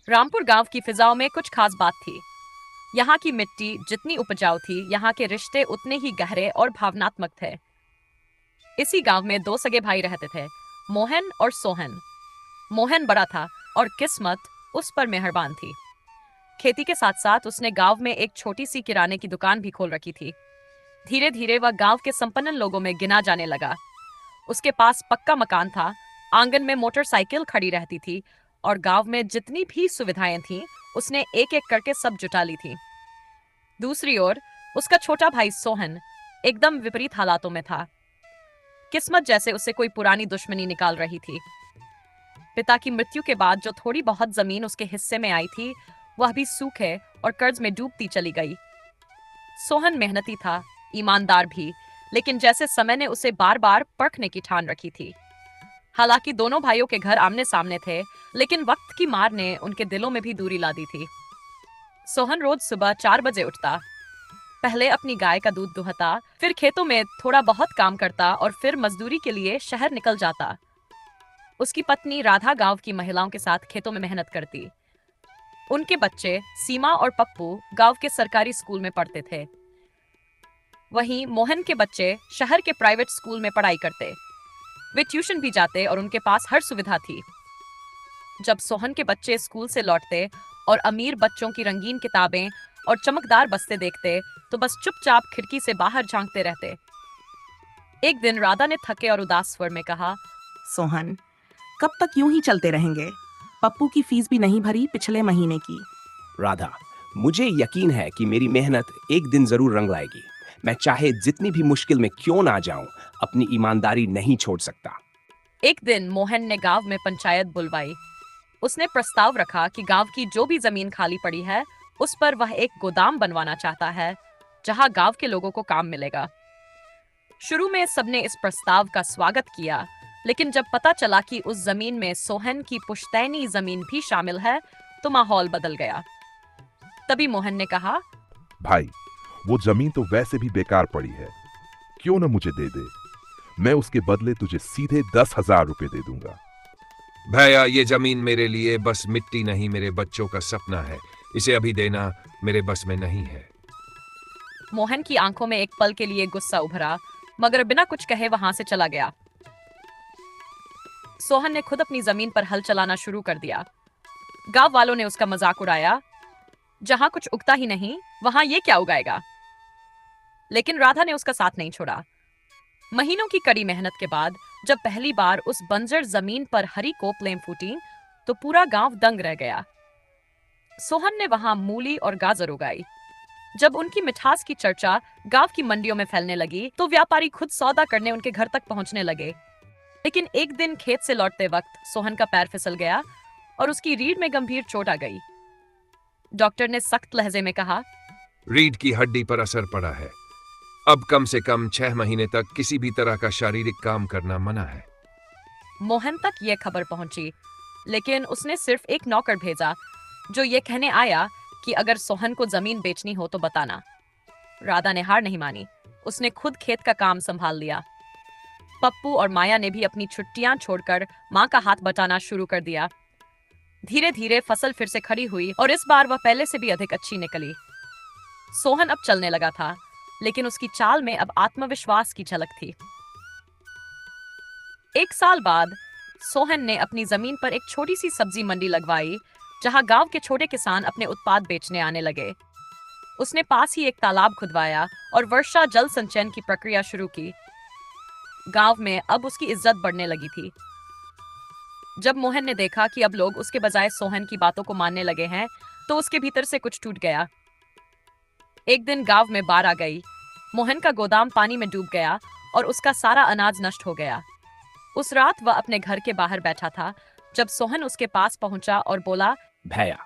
रामपुर गांव की फिजाओं में कुछ खास बात थी। यहाँ की मिट्टी जितनी उपजाऊ थी, यहाँ के रिश्ते उतने ही गहरे और भावनात्मक थे। इसी गांव में दो सगे भाई रहते थे, मोहन और सोहन। मोहन बड़ा था और किस्मत उस पर मेहरबान थी। खेती के साथ साथ उसने गांव में एक छोटी सी किराने की दुकान भी खोल रखी थी। धीरे धीरे वह गांव के संपन्न लोगों में गिना जाने लगा। उसके पास पक्का मकान था, आंगन में मोटरसाइकिल खड़ी रहती थी और गांव में जितनी भी सुविधाएं थीं, उसने एक एक करके सब जुटा ली थी। दूसरी ओर उसका छोटा भाई सोहन एकदम विपरीत हालातों में था। किस्मत जैसे उसे कोई पुरानी दुश्मनी निकाल रही थी। पिता की मृत्यु के बाद जो थोड़ी बहुत जमीन उसके हिस्से में आई थी, वह भी सूखे और कर्ज में डूबती चली गई। सोहन मेहनती था, ईमानदार भी, लेकिन जैसे समय ने उसे बार बार परखने की ठान रखी थी। हालांकि दोनों भाइयों के घर आमने सामने थे, लेकिन वक्त की मार ने उनके दिलों में भी दूरी ला दी थी। सोहन रोज सुबह 4 बजे उठता, पहले अपनी गाय का दूध दुहता, फिर खेतों में थोड़ा बहुत काम करता और फिर मजदूरी के लिए शहर निकल जाता। उसकी पत्नी राधा गांव की महिलाओं के साथ खेतों में मेहनत करती। उनके बच्चे सीमा और पप्पू गांव के सरकारी स्कूल में पढ़ते थे। वहीं मोहन के बच्चे शहर के प्राइवेट स्कूल में पढ़ाई करते। वे ट्यूशन भी जाते और उनके पास हर सुविधा थी। जब सोहन के बच्चे स्कूल से लौटते और अमीर बच्चों की रंगीन किताबें और चमकदार बस्ते देखते, तो बस चुपचाप खिड़की से बाहर झांकते रहते। एक दिन राधा ने थके और उदास स्वर में कहा, सोहन, कब तक यूं ही चलते रहेंगे? पप्पू की फीस भी नहीं भरी पिछले महीने की। राधा, मुझे यकीन है कि मेरी मेहनत एक दिन जरूर रंग लाएगी। मैं चाहे जितनी भी मुश्किल में क्यों ना जाऊं, अपनी ईमानदारी नहीं छोड़ सकता। एक दिन मोहन ने गांव में पंचायत बुलवाई। उसने प्रस्ताव रखा कि गांव की जो भी जमीन खाली पड़ी है, उस पर वह एक गोदाम बनवाना चाहता है, जहां गांव के लोगों को काम मिलेगा। शुरू में सबने इस प्रस्ताव का स्वागत किया, लेकिन जब पता चला कि उस जमीन में सोहन की पुश्तैनी जमीन भी शामिल है, तो माहौल बदल गया। तभी मोहन ने कहा, भाई, वो जमीन तो वैसे भी बेकार पड़ी है, क्यों न मुझे दे दे। मैं उसके बदले तुझे सीधे 10,000 रुपए दे दूंगा। भैया, ये जमीन मेरे लिए बस मिट्टी नहीं, मेरे बच्चों का सपना है। इसे अभी देना मेरे बस में नहीं है। मोहन की आंखों में एक पल के लिए गुस्सा उभरा, मगर बिना कुछ कहे वहां से चला गया। सोहन ने खुद अपनी जमीन पर हल चलाना शुरू कर दिया। गांव वालों ने उसका मजाक उड़ाया, जहां कुछ उगता ही नहीं, वहां ये क्या उगाएगा। लेकिन राधा ने उसका साथ नहीं छोड़ा। महीनों की कड़ी मेहनत के बाद जब पहली बार उस बंजर जमीन पर हरी कोपलें फूटी, तो पूरा गांव दंग रह गया। सोहन ने वहां मूली और गाजर उगाई। जब उनकी मिठास की चर्चा गांव की मंडियों में फैलने लगी, तो व्यापारी खुद सौदा करने उनके घर तक पहुंचने लगे। लेकिन एक दिन खेत से लौटते वक्त सोहन का पैर फिसल गया और उसकी रीढ़ में गंभीर चोट आ गई। डॉक्टर ने सख्त लहजे में कहा, रीढ़ की हड्डी पर असर पड़ा है। अब कम से कम 6 महीने तक किसी भी तरह का शारीरिक काम करना मना है। मोहन तक यह खबर पहुंची, लेकिन उसने सिर्फ एक नौकर भेजा, जो ये कहने आया कि अगर सोहन को जमीन बेचनी हो तो बताना। राधा ने हार नहीं मानी। उसने खुद खेत का काम संभाल लिया। पप्पू और माया ने भी अपनी छुट्टियां छोड़कर मां का हाथ बटाना शुरू कर दिया। धीरे धीरे फसल फिर से खड़ी हुई और इस बार वह पहले से भी अधिक अच्छी निकली। सोहन अब चलने लगा था, लेकिन उसकी चाल में अब आत्मविश्वास की झलक थी। 1 साल बाद सोहन ने अपनी जमीन पर एक छोटी सी सब्जी मंडी लगवाई, जहां गांव के छोटे किसान अपने उत्पाद बेचने आने लगे। उसने पास ही एक तालाब खुदवाया और वर्षा जल संचयन की प्रक्रिया शुरू की। गांव में अब उसकी इज्जत बढ़ने लगी थी। जब मोहन ने देखा कि अब लोग उसके बजाय सोहन की बातों को मानने लगे हैं, तो उसके भीतर से कुछ टूट गया। एक दिन गांव में बाढ़ आ गई। मोहन का गोदाम पानी में डूब गया और उसका सारा अनाज नष्ट हो गया। उस रात वह अपने घर के बाहर बैठा था, जब सोहन उसके पास पहुंचा और बोला, भैया,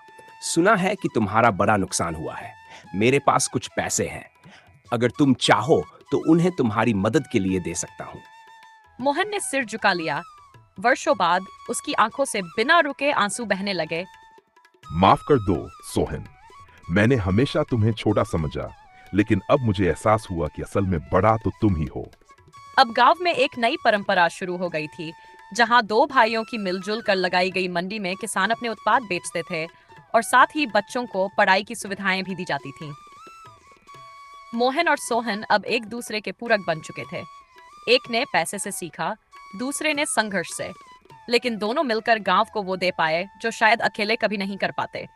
सुना है कि तुम्हारा बड़ा नुकसान हुआ है। मेरे पास कुछ पैसे हैं, अगर तुम चाहो तो उन्हें तुम्हारी मदद के लिए दे सकता हूँ। मोहन ने सिर झुका लिया। वर्षों बाद उसकी आंखों से बिना रुके आंसू बहने लगे। माफ कर दो सोहन, मैंने हमेशा तुम्हें छोटा समझा, लेकिन अब मुझे एहसास हुआ कि असल में बड़ा तो तुम ही हो। अब गांव में एक नई परंपरा शुरू हो गई थी, जहां दो भाइयों की मिलजुल कर लगाई गई मंडी में किसान अपने उत्पाद बेचते थे और साथ ही बच्चों को पढ़ाई की सुविधाएं भी दी जाती थीं। मोहन और सोहन अब एक दूसरे के पूरक बन चुके थे। एक ने पैसे से सीखा, दूसरे ने संघर्ष से, लेकिन दोनों मिलकर गांव को वो दे पाए जो शायद अकेले कभी नहीं कर पाते।